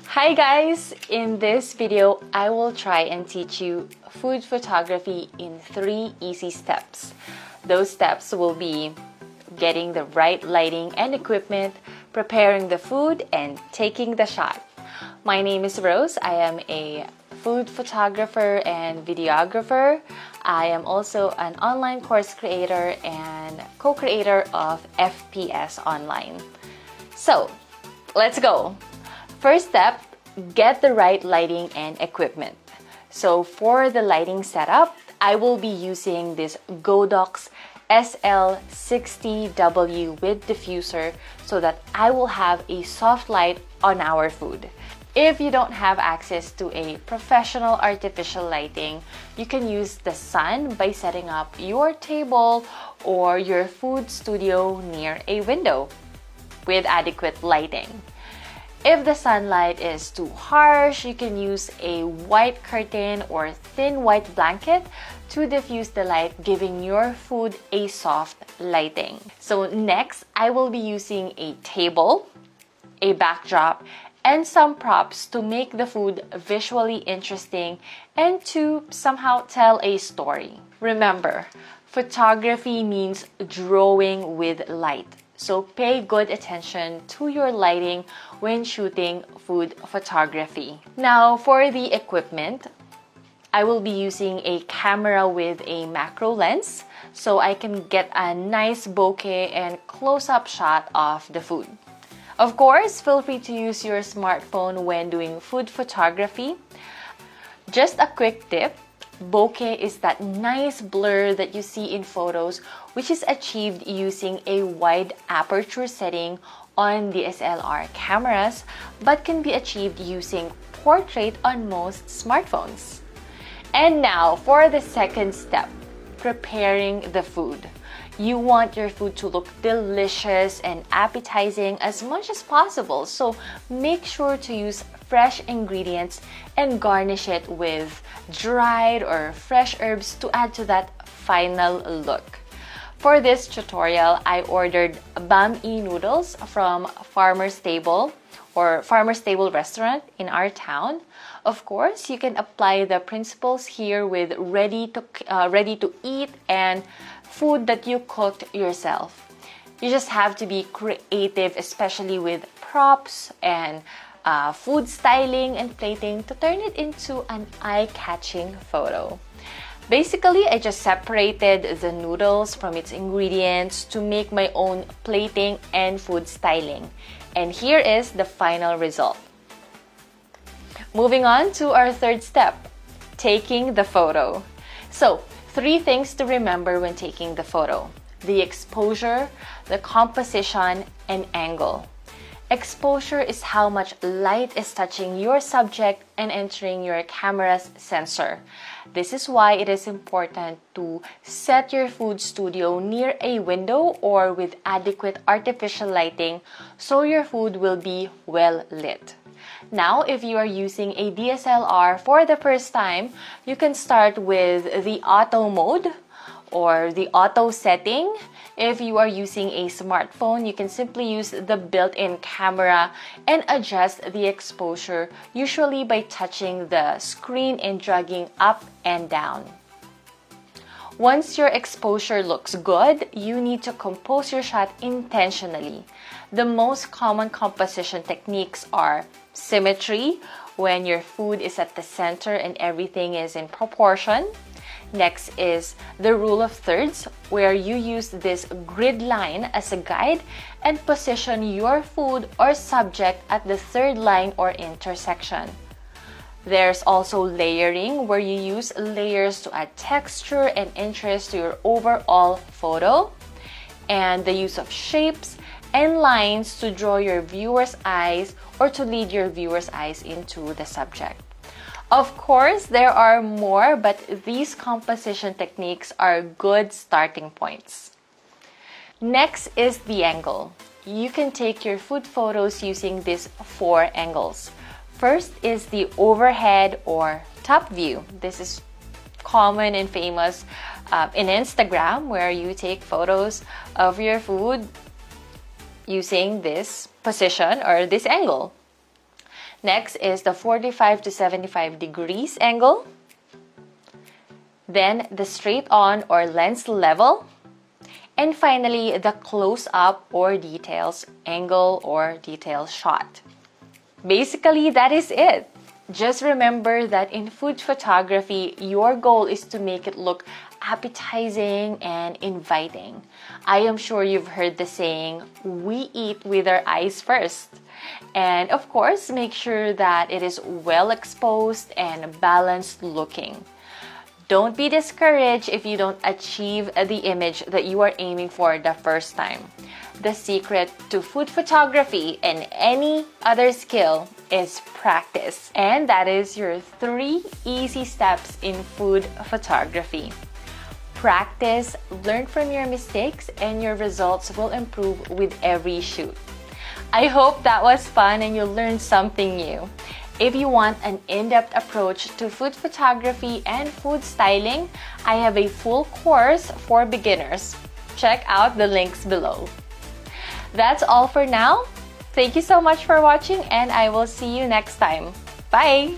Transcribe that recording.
Hi guys! In this video, I will try and teach you food photography in 3 easy steps. Those steps will be getting the right lighting and equipment, preparing the food, and taking the shot. My name is Rose. I am a food photographer and videographer. I am also an online course creator and co-creator of FPS Online. So, let's go! First step, get the right lighting and equipment. So for the lighting setup, I will be using this Godox SL60W with diffuser so that I will have a soft light on our food. If you don't have access to a professional artificial lighting, you can use the sun by setting up your table or your food studio near a window with adequate lighting. If the sunlight is too harsh, you can use a white curtain or thin white blanket to diffuse the light, giving your food a soft lighting. So next, I will be using a table, a backdrop, and some props to make the food visually interesting and to somehow tell a story. Remember, photography means drawing with light. So pay good attention to your lighting when shooting food photography. Now for the equipment, I will be using a camera with a macro lens so I can get a nice bokeh and close-up shot of the food. Of course, feel free to use your smartphone when doing food photography. Just a quick tip. Bokeh is that nice blur that you see in photos, which is achieved using a wide aperture setting on DSLR cameras, but can be achieved using portrait on most smartphones. And now for the second step, preparing the food. You want your food to look delicious and appetizing as much as possible, so make sure to use fresh ingredients and garnish it with dried or fresh herbs to add to that final look. For this tutorial, I ordered banh-mi noodles from Farmer's Table or Farmer's Table restaurant in our town. Of course, you can apply the principles here with ready to eat and food that you cooked yourself. You just have to be creative, especially with props and food styling and plating to turn it into an eye-catching photo. Basically, I just separated the noodles from its ingredients to make my own plating and food styling. And here is the final result. Moving on to our third step, taking the photo. So, 3 things to remember when taking the photo: the exposure, the composition, and angle. Exposure is how much light is touching your subject and entering your camera's sensor. This is why it is important to set your food studio near a window or with adequate artificial lighting so your food will be well lit. Now, if you are using a DSLR for the first time, you can start with the auto mode or the auto setting. If you are using a smartphone, you can simply use the built-in camera and adjust the exposure, usually by touching the screen and dragging up and down. Once your exposure looks good, you need to compose your shot intentionally. The most common composition techniques are symmetry, when your food is at the center and everything is in proportion. Next is the rule of thirds, where you use this grid line as a guide and position your food or subject at the third line or intersection. There's also layering, where you use layers to add texture and interest to your overall photo, and the use of shapes and lines to draw your viewer's eyes or to lead your viewer's eyes into the subject. Of course, there are more, but these composition techniques are good starting points. Next is the angle. You can take your food photos using these 4 angles. First is the overhead or top view. This is common and famous in Instagram, where you take photos of your food using this position or this angle. Next is the 45 to 75 degrees angle. Then the straight on or lens level. And finally, the close-up or details angle or detail shot. Basically, that is it. Just remember that in food photography, your goal is to make it look appetizing and inviting. I am sure you've heard the saying, we eat with our eyes first. And of course, make sure that it is well exposed and balanced looking. Don't be discouraged if you don't achieve the image that you are aiming for the first time. The secret to food photography and any other skill is practice. And that is your 3 easy steps in food photography. Practice, learn from your mistakes, and your results will improve with every shoot. I hope that was fun and you learned something new. If you want an in-depth approach to food photography and food styling, I have a full course for beginners. Check out the links below. That's all for now. Thank you so much for watching and I will see you next time. Bye!